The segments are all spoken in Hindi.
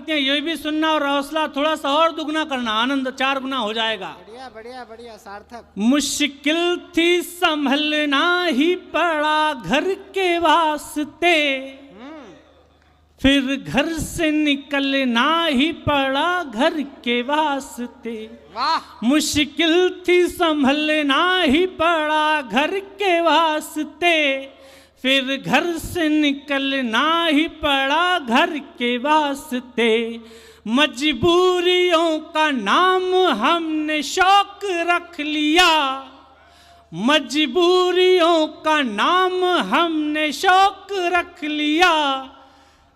पंक्तियां ये भी सुनना और हौसला थोड़ा सा और दुगना करना, आनंद 4 गुना हो जाएगा। बढ़िया बढ़िया बढ़िया सार्थक। मुश्किल थी संभलना ही पड़ा घर के वास्ते, फिर घर से निकलना ही पड़ा घर के वास्ते। वाह। मुश्किल थी संभलना ही पड़ा घर के वास्ते, फिर घर से निकलना ही पड़ा घर के वास्ते। मजबूरियों का नाम हमने शौक रख लिया, मजबूरियों का नाम हमने शौक रख लिया,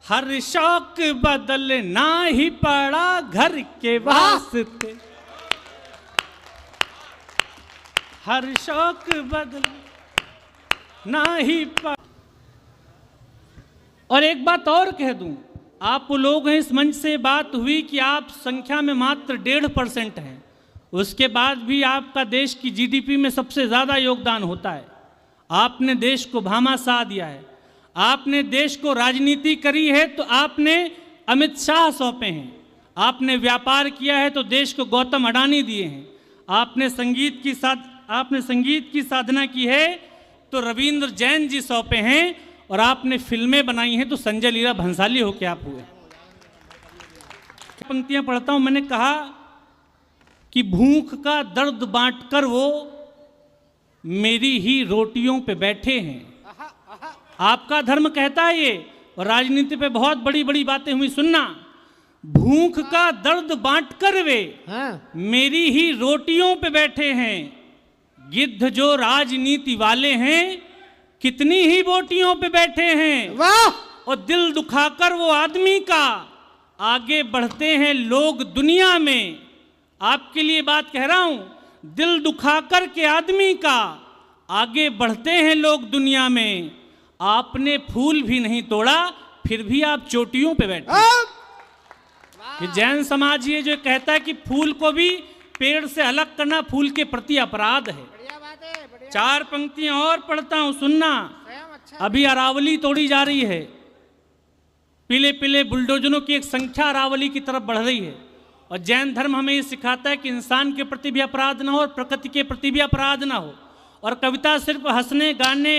हर शौक बदलना ही पड़ा घर के वास्ते, हर शौक बदलना ही पड़ा। और एक बात और कह दूं, आप लोग हैं, इस मंच से बात हुई कि आप संख्या में मात्र 1.5% हैं, उसके बाद भी आपका देश की जीडीपी में सबसे ज़्यादा योगदान होता है। आपने देश को भामाशाह दिया है, आपने देश को राजनीति करी है तो आपने अमित शाह सौंपे हैं, आपने व्यापार किया है तो देश को गौतम अडानी दिए हैं, आपने संगीत की साधना की है तो रविंद्र जैन जी सौंपे हैं, और आपने फिल्में बनाई हैं तो संजय लीला भंसाली हो के आप हुए। पंक्तियां पढ़ता हूं। मैंने कहा कि भूख का दर्द बांटकर वो मेरी ही रोटियों पे बैठे हैं। आपका धर्म कहता है ये, और राजनीति पे बहुत बड़ी बड़ी बातें हुई, सुनना। भूख का दर्द बांटकर वे मेरी ही रोटियों पे बैठे हैं, गिद्ध जो राजनीति वाले हैं कितनी ही बोटियों पे बैठे हैं। वाह। और दिल दुखाकर वो आदमी का आगे बढ़ते हैं लोग दुनिया में। आपके लिए बात कह रहा हूं, दिल दुखाकर के आदमी का आगे बढ़ते हैं लोग दुनिया में। आपने फूल भी नहीं तोड़ा फिर भी आप चोटियों पे बैठे। ये जैन समाज ये जो कहता है कि फूल को भी पेड़ से अलग करना फूल के प्रति अपराध है। 4 पंक्तियां और पढ़ता हूं, सुनना। अभी अरावली तोड़ी जा रही है, पीले पीले बुलडोजरों की एक संख्या अरावली की तरफ बढ़ रही है, और जैन धर्म हमें ये सिखाता है कि इंसान के प्रति भी अपराध ना हो और प्रकृति के प्रति भी अपराध ना हो। और कविता सिर्फ हंसने गाने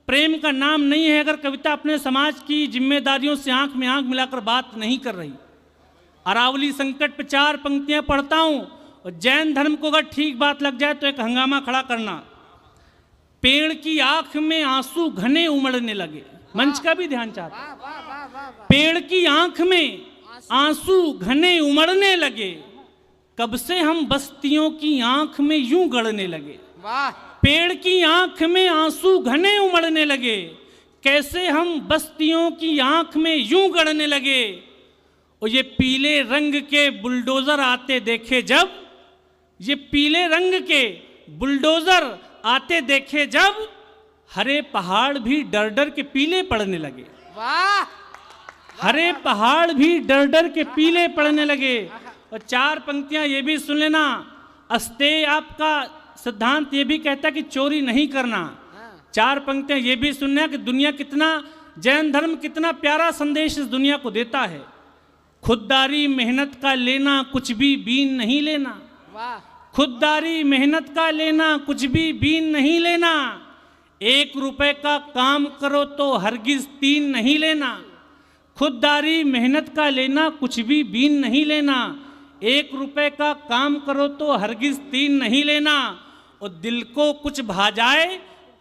प्रेम का नाम नहीं है अगर कविता अपने समाज की जिम्मेदारियों से आंख में आंख मिलाकर बात नहीं कर रही। अरावली संकट पे 4 पंक्तियां पढ़ता हूं, और जैन धर्म को अगर ठीक बात लग जाए तो एक हंगामा खड़ा करना। पेड़ की आंख में आंसू घने उमड़ने लगे, मंच का भी ध्यान चाहता। पेड़ की आंख में आंसू घने उमड़ने लगे, कब से हम बस्तियों की आंख में यूं गड़ने लगे। पेड़ की आंख में आंसू घने उमड़ने लगे, कैसे हम बस्तियों की आंख में यूं गड़ने लगे। और ये पीले रंग के बुलडोजर आते देखे जब, ये पीले रंग के बुलडोजर आते देखे जब, हरे पहाड़ भी डर डर के पीले पड़ने लगे। वाह। हरे पहाड़ भी डर डर के पीले पड़ने लगे। और 4 पंक्तियां ये भी सुन लेना। अस्ते आपका सिद्धांत ये भी कहता है कि चोरी नहीं करना। 4 पंक्तियां ये भी सुनना कि दुनिया कितना, जैन धर्म कितना प्यारा संदेश इस दुनिया को देता है। खुददारी मेहनत का लेना कुछ भी बीन नहीं लेना। वाह। खुददारी मेहनत का लेना कुछ भी बीन नहीं लेना। 1 रुपए का काम करो तो हरगिज 3 नहीं लेना। खुददारी मेहनत का लेना कुछ भी बीन नहीं लेना। 1 रुपए का काम करो तो हरगिज 3 नहीं लेना। और दिल को कुछ भा जाए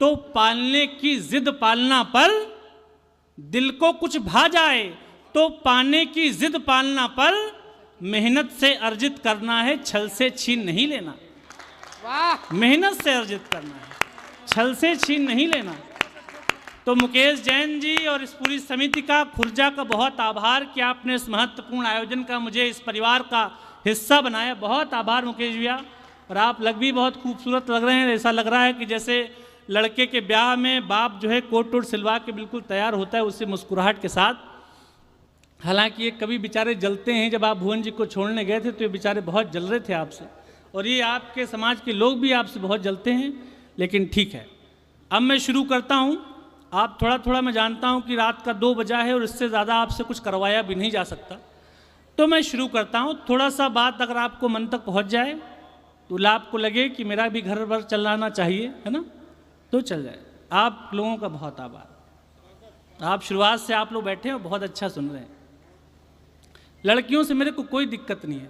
तो पालने की जिद पालना पर, दिल को कुछ भा जाए तो पाने की जिद पालना पर, मेहनत से अर्जित करना है छल से छीन नहीं लेना। वाह। मेहनत से अर्जित करना है, छल से छीन नहीं लेना। तो मुकेश जैन जी और इस पूरी समिति का, खुर्जा का बहुत आभार कि आपने इस महत्वपूर्ण आयोजन का मुझे इस परिवार का हिस्सा बनाया। बहुत आभार मुकेश भैया। और आप लग भी बहुत खूबसूरत लग रहे हैं। ऐसा लग रहा है कि जैसे लड़के के ब्याह में बाप जो है कोट वोट सिलवा के बिल्कुल तैयार होता है उससे मुस्कुराहट के साथ। हालांकि ये कभी बेचारे जलते हैं, जब आप भुवन जी को छोड़ने गए थे तो ये बेचारे बहुत जल रहे थे आपसे, और ये आपके समाज के लोग भी आपसे बहुत जलते हैं, लेकिन ठीक है। अब मैं शुरू करता हूँ। आप थोड़ा थोड़ा, मैं जानता हूँ कि रात का 2 बजा है और इससे ज़्यादा आपसे कुछ करवाया भी नहीं जा सकता, तो मैं शुरू करता हूँ। थोड़ा सा बात अगर आपको मन तक पहुँच जाए तो आपको लगे कि मेरा भी घर भर चलाना चाहिए, है ना, तो चल जाए। आप लोगों का बहुत आभार। आप शुरुआत से आप लोग बैठे हैं और बहुत अच्छा सुन रहे हैं। लड़कियों से मेरे को कोई दिक्कत नहीं है।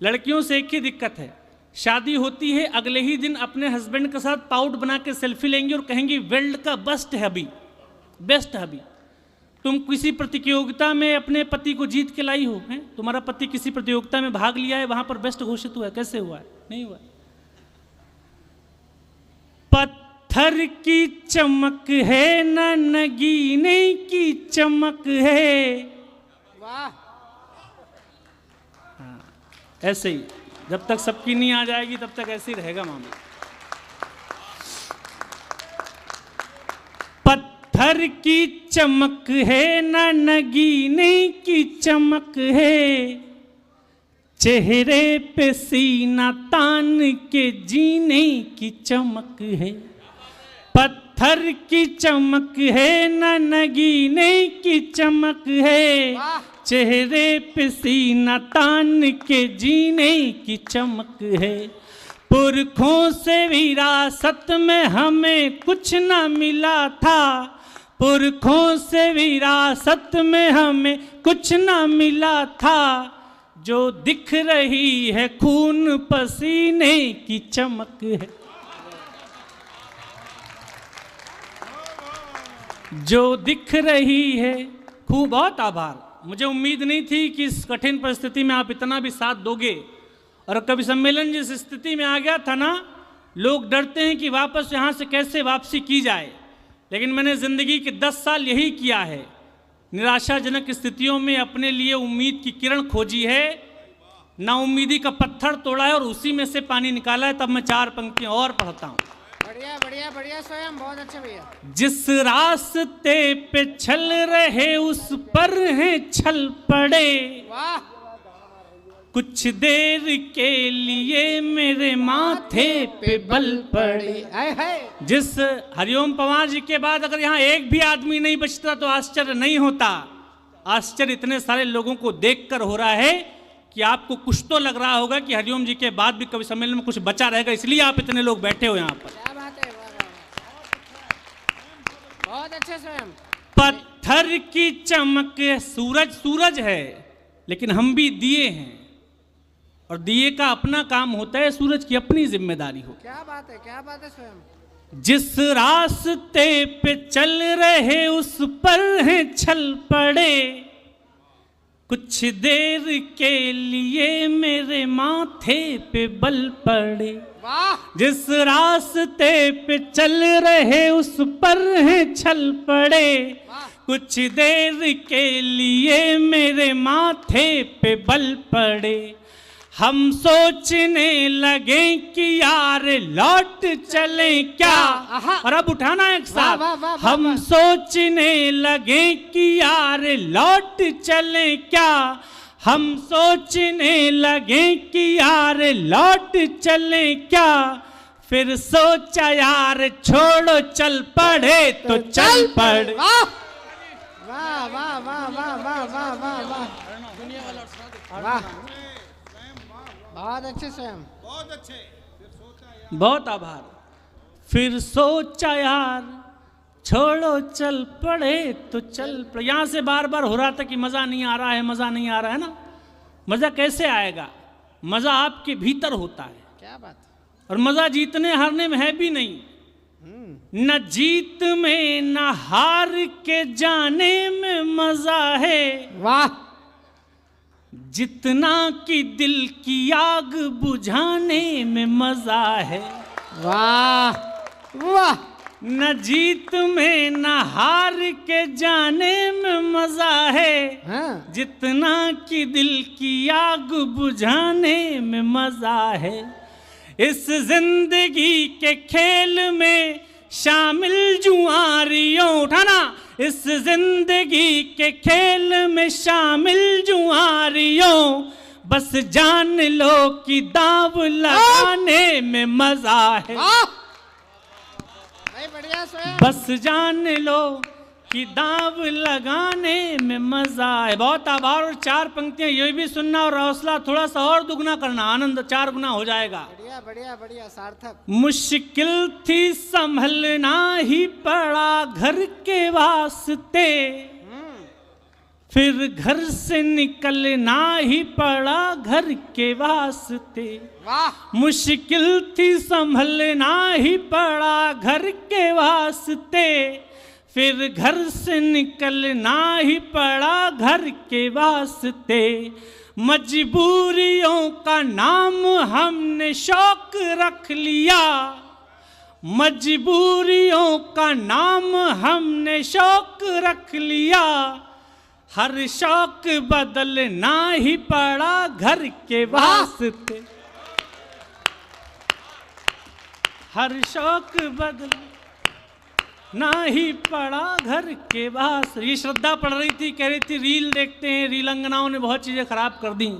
लड़कियों से एक ही दिक्कत है, शादी होती है अगले ही दिन अपने हस्बैंड के साथ पाउट बना के सेल्फी लेंगी और कहेंगी वर्ल्ड का बेस्ट है अभी, बेस्ट है अभी। तुम किसी प्रतियोगिता में अपने पति को जीत के लाई हो, हैं? तुम्हारा पति किसी प्रतियोगिता में भाग लिया है, वहां पर बेस्ट घोषित हुआ है, कैसे हुआ है? नहीं हुआ। पत्थर की चमक है न नगीने की चमक है। वाह। हाँ, ऐसे ही जब तक सबकी नहीं आ जाएगी तब तक ऐसे ही रहेगा मामला। पत्थर की चमक है न नगीने की चमक है, चेहरे पे सीना तान के जीने की चमक है। पत्थर की चमक है न नगीने की चमक है, चेहरे पे सीना तान के जीने की चमक है। पुरखों से विरासत में हमें कुछ न मिला था, पुरखों से विरासत में हमें कुछ न मिला था, जो दिख रही है खून पसीने की चमक है, जो दिख रही है खूब। बहुत आभार। मुझे उम्मीद नहीं थी कि इस कठिन परिस्थिति में आप इतना भी साथ दोगे। और कवि सम्मेलन जिस स्थिति में आ गया था ना, लोग डरते हैं कि वापस यहाँ से कैसे वापसी की जाए, लेकिन मैंने ज़िंदगी के 10 साल यही किया है। निराशाजनक स्थितियों में अपने लिए उम्मीद की किरण खोजी है, नाउम्मीदी का पत्थर तोड़ा है और उसी में से पानी निकाला है। तब मैं 4 पंक्तियाँ और पढ़ता हूँ। बढ़िया बढ़िया बढ़िया स्वयं, बहुत अच्छा भैया। जिस रास्ते पे चल रहे उस पर है छल पड़े, वाह। कुछ देर के लिए मेरे माथे पे बल पड़े। हाय हाय। जिस हरिओम पवार जी के बाद अगर यहाँ एक भी आदमी नहीं बचता तो आश्चर्य नहीं होता। आश्चर्य इतने सारे लोगों को देखकर हो रहा है कि आपको कुछ तो लग रहा होगा कि हरिओम जी के बाद भी कवि सम्मेलन में कुछ बचा रहेगा, इसलिए आप इतने लोग बैठे हो यहाँ पर। क्या बात है, वाह वाह, बहुत अच्छे स्वयं। पत्थर की चमक, सूरज सूरज है लेकिन हम भी दिए हैं, और दिए का अपना काम होता है, सूरज की अपनी जिम्मेदारी हो। क्या बात है स्वयं। जिस रास्ते पे चल रहे उस पर है छल पड़े, कुछ देर के लिए मेरे माथे पे बल पड़े। वाह। जिस रास्ते पे चल रहे उस पर है छल पड़े, कुछ देर के लिए मेरे माथे पे बल पड़े। हम सोचने लगे कि यार लौट चले क्या, और अब उठाना एक साथ। वाह, वाह, वाह, हम वाह। सोचने लगे कि यार लौट चले क्या, हम सोचने लगे कि यार लौट चले क्या, फिर सोचा यार छोड़ो चल पड़े तो चल पड़े। वाह वाह वाह वाह वाह वाह वाह वाह वाह वाह, बहुत अच्छे स्वयं, बहुत अच्छे। बहुत आभार। फिर सोचा यार छोड़ो चल पड़े तो चल पड़े। यहाँ से बार बार हो रहा था कि मज़ा नहीं आ रहा है, मज़ा नहीं आ रहा है ना। मज़ा कैसे आएगा? मज़ा आपके भीतर होता है। क्या बात। और मज़ा जीतने हारने में है भी नहीं। न जीत में न हार के जाने में मज़ा है। वाह। जितना कि दिल की आग बुझाने में मज़ा है। वाह वाह। न जीत में न हार के जाने में मज़ा है। हाँ। जितना कि दिल की आग बुझाने में मज़ा है। इस जिंदगी के खेल में शामिल जुआरियों, उठाना। इस जिंदगी के खेल में शामिल जुआरियों, बस जान लो कि दाव लगाने में मज़ा है। बढ़िया स्वयं। बस जान लो कि दाव लगाने में मजा है। बहुत आभार। और 4 पंक्तियां ये भी सुनना और हौसला थोड़ा सा और दुगना करना, आनंद 4 गुना हो जाएगा। बढ़िया बढ़िया बढ़िया, सार्थक। मुश्किल थी संभलना ही पड़ा घर के वास्ते, फिर घर से निकलना ही पड़ा घर के वास्ते। वाह। मुश्किल थी संभलना ही पड़ा घर के वास्ते, फिर घर से निकलना ही पड़ा घर के वास्ते। मजबूरियों का नाम हमने शौक रख लिया, मजबूरियों का नाम हमने शौक रख लिया, हर शौक बदलना ही पड़ा घर के वास्ते, हर शौक बदल ना ही पड़ा घर के वास्ते। ये श्रद्धा पढ़ रही थी, कह रही थी रील देखते हैं, रीलंगनाओं ने बहुत चीज़ें खराब कर दी।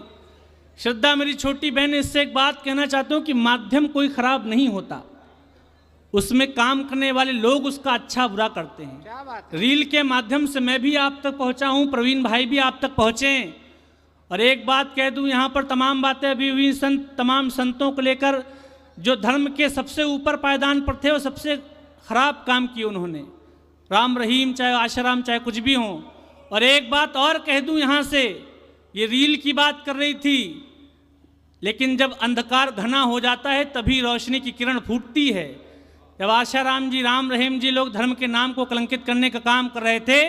श्रद्धा मेरी छोटी बहन, इससे एक बात कहना चाहता हूँ कि माध्यम कोई खराब नहीं होता, उसमें काम करने वाले लोग उसका अच्छा बुरा करते हैं। क्या बात है। रील के माध्यम से मैं भी आप तक पहुंचा हूं, प्रवीण भाई भी आप तक पहुंचे। और एक बात कह दूं, यहां पर तमाम बातें अभी हुई, तमाम संतों को लेकर जो धर्म के सबसे ऊपर पायदान पर थे वो सबसे खराब काम किए उन्होंने, राम रहीम चाहे आशाराम चाहे कुछ भी हों। और एक बात और कह दूं यहां से, ये रील की बात कर रही थी, लेकिन जब अंधकार घना हो जाता है तभी रोशनी की किरण फूटती है। जब आशाराम जी, राम रहीम जी लोग धर्म के नाम को कलंकित करने का काम कर रहे थे,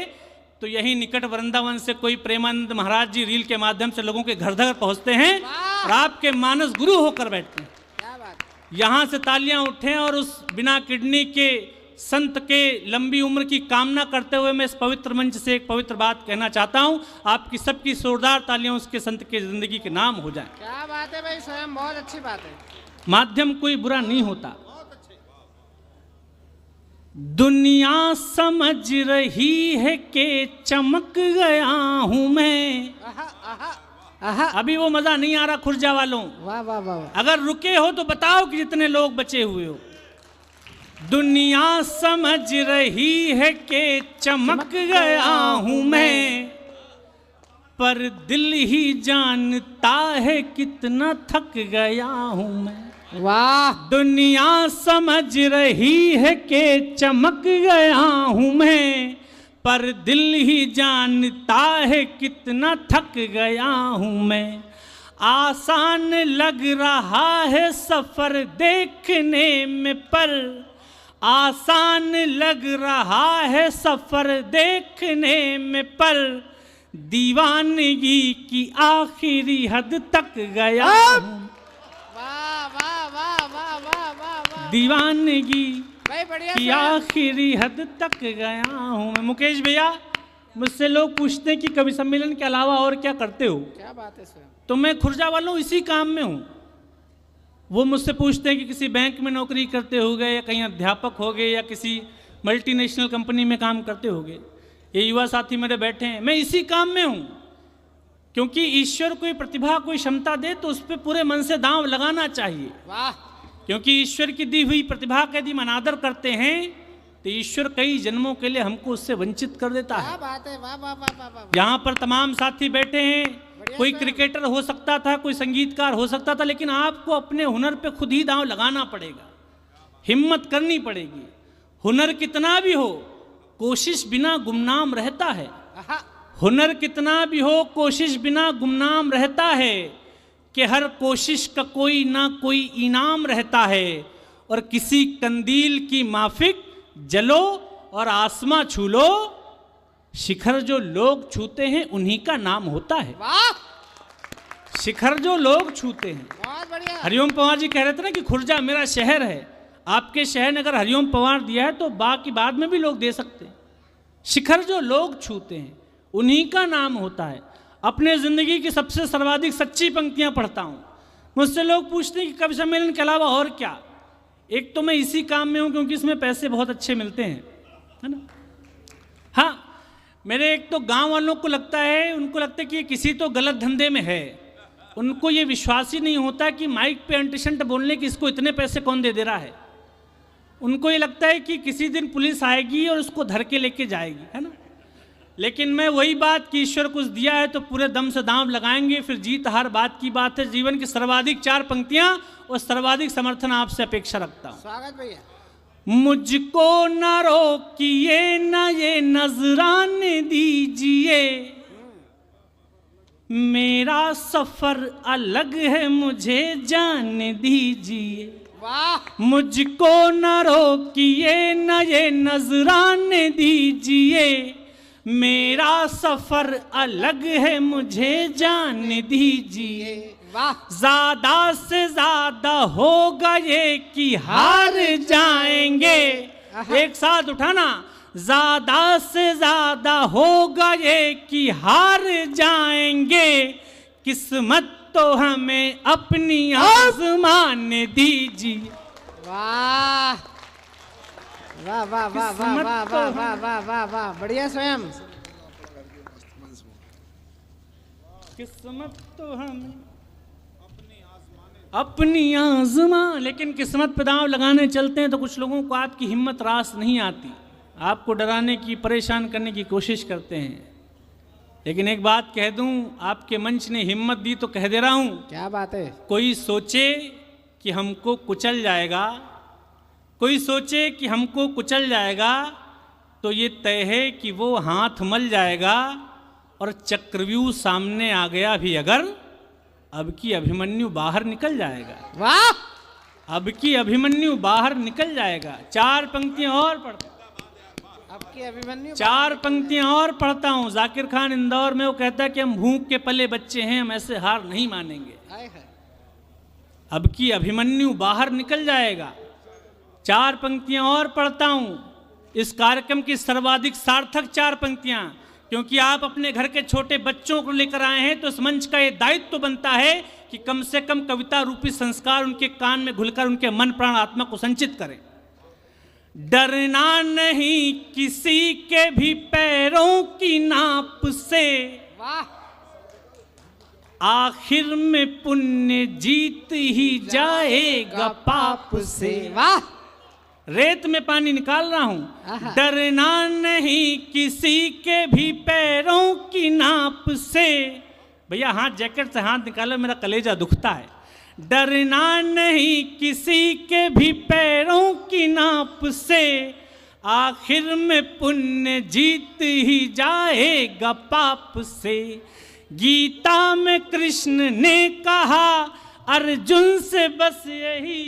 तो यही निकट वृंदावन से कोई प्रेमानंद महाराज जी रील के माध्यम से लोगों के घर घर पहुंचते हैं और आपके मानस गुरु होकर बैठते हैं। क्या बात। यहाँ से तालियां उठें और उस बिना किडनी के संत के लंबी उम्र की कामना करते हुए मैं इस पवित्र मंच से एक पवित्र बात कहना चाहता हूँ, आपकी सबकी जोरदार तालियां उसके संत के जिंदगी के नाम हो जाएं। क्या बात है भाई, स्वयं बहुत अच्छी बात है। माध्यम कोई बुरा नहीं होता। दुनिया समझ रही है कि चमक गया हूं मैं। आहा, आहा, आहा। अभी वो मजा नहीं आ रहा खुर्जा वालों। वाह वाह वाह वाह। अगर रुके हो तो बताओ कि जितने लोग बचे हुए हो। दुनिया समझ रही है कि चमक गया हूं मैं, पर दिल ही जानता है कितना थक गया हूं मैं। वाह। दुनिया समझ रही है कि चमक गया हूं मैं, पर दिल ही जानता है कितना थक गया हूं मैं। आसान लग रहा है सफर देखने में, पर आसान लग रहा है सफर देखने में, पर दीवानगी की आखिरी हद तक गया हूं। वाह वाह वाह वाह वाह वाह वाह। दीवानगी भाई बढ़िया की आखिरी हद तक गया हूं मैं। मुकेश भैया, मुझसे लोग पूछते हैं कि कवि सम्मेलन के अलावा और क्या करते हो। क्या बात है स्वयं। तो मैं खुर्जा वालों इसी काम में हूं। वो मुझसे पूछते हैं कि किसी बैंक में नौकरी करते होगे या कहीं अध्यापक हो गए या किसी मल्टीनेशनल कंपनी में काम करते होगे। ये युवा साथी मेरे बैठे हैं, मैं इसी काम में हूं, क्योंकि ईश्वर कोई प्रतिभा कोई क्षमता दे तो उस पर पूरे मन से दांव लगाना चाहिए। वाह। क्योंकि ईश्वर की दी हुई प्रतिभा का यदि हम अनादर करते हैं तो ईश्वर कई जन्मों के लिए हमको उससे वंचित कर देता है। क्या बात है। वाह वाह वाह वाह वाह। यहाँ पर तमाम साथी बैठे हैं, कोई क्रिकेटर हो सकता था, कोई संगीतकार हो सकता था, लेकिन आपको अपने हुनर पे खुद ही दांव लगाना पड़ेगा, हिम्मत करनी पड़ेगी। हुनर कितना भी हो कोशिश बिना गुमनाम रहता है। आहा। हुनर कितना भी हो कोशिश बिना गुमनाम रहता है, कि हर कोशिश का कोई ना कोई इनाम रहता है, और किसी कंदील की माफिक जलो और आसमां छू लो, शिखर जो लोग छूते हैं उन्हीं का नाम होता है। वाह। शिखर जो लोग छूते हैं। बहुत बढ़िया। हरिओम पवार जी कह रहे थे ना कि खुर्जा मेरा शहर है। आपके शहर ने अगर हरिओम पवार दिया है तो बाकी बाद में भी लोग दे सकते हैं। शिखर जो लोग छूते हैं उन्हीं का नाम होता है। अपने ज़िंदगी की सबसे सर्वाधिक सच्ची पंक्तियां पढ़ता हूँ। मुझसे लोग पूछते हैं कि कवि सम्मेलन के अलावा और क्या। एक तो मैं इसी काम में हूँ क्योंकि इसमें पैसे बहुत अच्छे मिलते हैं, है ना। हाँ, मेरे एक तो गांव वालों को लगता है, उनको लगता है कि ये किसी तो गलत धंधे में है। उनको ये विश्वास ही नहीं होता कि माइक पे अंटिशंट बोलने की इसको इतने पैसे कौन दे रहा है। उनको ये लगता है कि किसी दिन पुलिस आएगी और उसको धर के लेके जाएगी, है ना। लेकिन मैं वही बात कि ईश्वर कुछ दिया है तो पूरे दम से दांव लगाएंगे, फिर जीत हार बात की बात है। जीवन की सर्वाधिक 4 पंक्तियां और सर्वाधिक समर्थन आपसे अपेक्षा रखता हूं। स्वागत भैया। मुझको न रोकिए न ये नजराने दीजिए, मेरा सफर अलग है मुझे जाने दीजिए। वाह। मुझको न रोकिए न ये नजराने दीजिए, मेरा सफर अलग है मुझे जाने दीजिए। वाह। ज्यादा से ज्यादा होगा ये कि हार जाएंगे। एक साथ उठाना, ज्यादा से ज्यादा होगा ये कि हार जाएंगे, किस्मत तो हमें अपनी आजमाने दीजिए। वाह वाह वाह वाह वाह वाह वाह वाह वाह वाह वाह, बढ़िया स्वयं। किस्मत तो हमें अपनी आजमा, लेकिन किस्मत पे दांव लगाने चलते हैं तो कुछ लोगों को आपकी हिम्मत रास नहीं आती, आपको डराने की, परेशान करने की कोशिश करते हैं। लेकिन एक बात कह दूं, आपके मंच ने हिम्मत दी तो कह दे रहा हूं, क्या बात है। कोई सोचे कि हमको कुचल जाएगा, कोई सोचे कि हमको कुचल जाएगा, तो ये तय है कि वो हाथ मल जाएगा। और चक्रव्यूह सामने आ गया भी अगर, अब की अभिमन्यु बाहर निकल जाएगा। वाह। अब की अभिमन्यु बाहर निकल जाएगा। 4 पंक्तियां और पढ़ता, अब की अभिमन्यु 4 पंक्तियां और पढ़ता हूं। जाकिर खान इंदौर में वो कहता है कि हम भूख के पले बच्चे हैं, हम ऐसे हार नहीं मानेंगे। अब की अभिमन्यु बाहर निकल जाएगा। 4 पंक्तियां और पढ़ता हूं। इस कार्यक्रम की सर्वाधिक सार्थक 4 पंक्तियां, क्योंकि आप अपने घर के छोटे बच्चों को लेकर आए हैं, तो इस मंच का ये दायित्व बनता है कि कम से कम कविता रूपी संस्कार उनके कान में घुलकर उनके मन प्राण आत्मा को संचित करें। डरना नहीं किसी के भी पैरों की नाप से, वाह। आखिर में पुण्य जीत ही जाएगा पाप से। वाह। रेत में पानी निकाल रहा हूं। डरना नहीं किसी के भी पैरों की नाप से, भैया हाथ जैकेट से हाथ निकालो, मेरा कलेजा दुखता है। डरना नहीं किसी के भी पैरों की नाप से, आखिर में पुण्य जीत ही जाएगा पाप से। गीता में कृष्ण ने कहा अर्जुन से बस यही,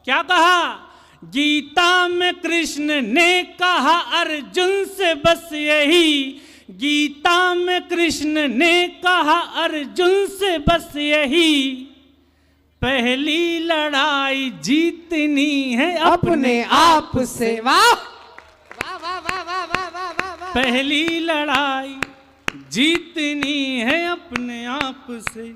क्या कहा? गीता में कृष्ण ने कहा अर्जुन से बस यही, गीता में कृष्ण ने कहा अर्जुन से बस यही, पहली लड़ाई जीतनी है अपने आप से। वाह वाह वाह वाह वाह वाह वाह वाह वाह। पहली लड़ाई जीतनी है अपने आप से,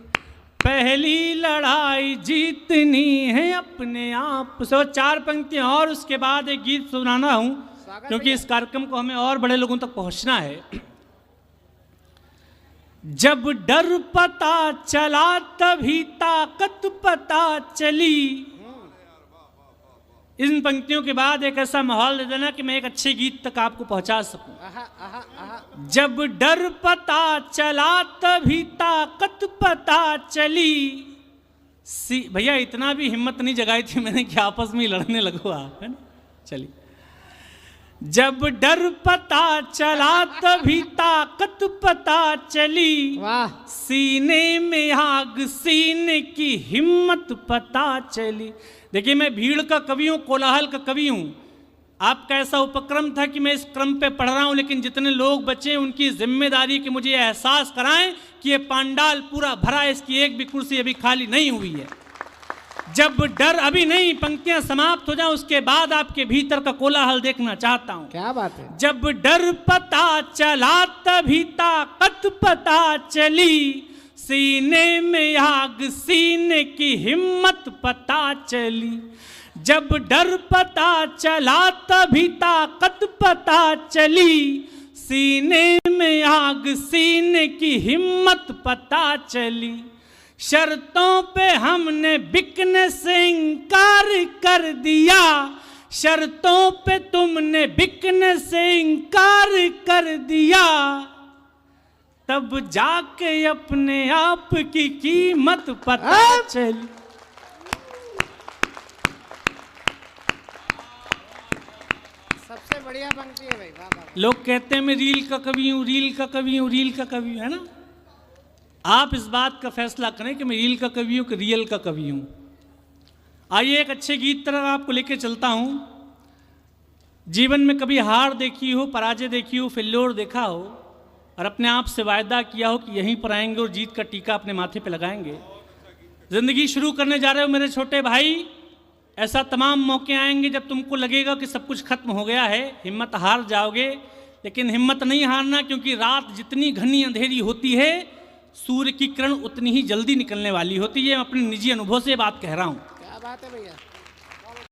पहली लड़ाई जीतनी है अपने आप से। और 4 पंक्तियां और उसके बाद एक गीत सुनाना हूं, क्योंकि इस कार्यक्रम को हमें और बड़े लोगों तक पहुंचना है। जब डर पता चला तभी ताकत पता चली। इन पंक्तियों के बाद एक ऐसा माहौल दे देना कि मैं एक अच्छे गीत तक आपको पहुंचा सकूं। जब डर पता चला तभी ताकत पता चली। भैया इतना भी हिम्मत नहीं जगाई थी मैंने कि आपस में ही लड़ने लगो आप, है ना। चलिए। जब डर पता चला तभी ताकत पता चली। वाह। सीने में आग सीने की हिम्मत पता चली। देखिए मैं भीड़ का कवि हूँ, कोलाहल का कवि हूँ। आपका ऐसा उपक्रम था कि मैं इस क्रम पे पढ़ रहा हूँ, लेकिन जितने लोग बचे उनकी जिम्मेदारी कि मुझे एहसास कराएं कि ये पांडाल पूरा भरा है, इसकी एक भी कुर्सी अभी खाली नहीं हुई है। जब डर, अभी नहीं, पंक्तियां समाप्त हो जाए उसके बाद आपके भीतर का कोलाहल देखना चाहता हूं। क्या बात है। जब डर पता चला तभी ताकत पता चली। सीने में आग सीने की हिम्मत पता चली। जब डर पता चला तभी ताकत पता चली। सीने में आग सीने की हिम्मत पता चली। शर्तों पे हमने बिकने से इनकार कर दिया। शर्तों पे तुमने बिकने से इनकार कर दिया, तब जाके अपने आप की कीमत पता चली। सबसे बढ़िया पंक्ति है भाई, वाह वाह। लोग कहते हैं मैं रील का कवि हूँ, रील का कवि हूँ, रील का कवि हूँ, है ना। आप इस बात का फैसला करें कि मैं रील का कवि हूँ कि रियल का कवि हूँ। आइए एक अच्छे गीत तरह आपको लेके चलता हूँ। जीवन में कभी हार देखी हो, पराजय देखी हो, फेल्योर देखा हो और अपने आप से वायदा किया हो कि यहीं पर आएंगे और जीत का टीका अपने माथे पे लगाएंगे। जिंदगी शुरू करने जा रहे हो मेरे छोटे भाई, ऐसा तमाम मौके आएंगे जब तुमको लगेगा कि सब कुछ खत्म हो गया है, हिम्मत हार जाओगे। लेकिन हिम्मत नहीं हारना, क्योंकि रात जितनी घनी अंधेरी होती है सूर्य की किरण उतनी ही जल्दी निकलने वाली होती है। मैं अपने निजी अनुभव से बात कह रहा हूँ। क्या बात है भैया।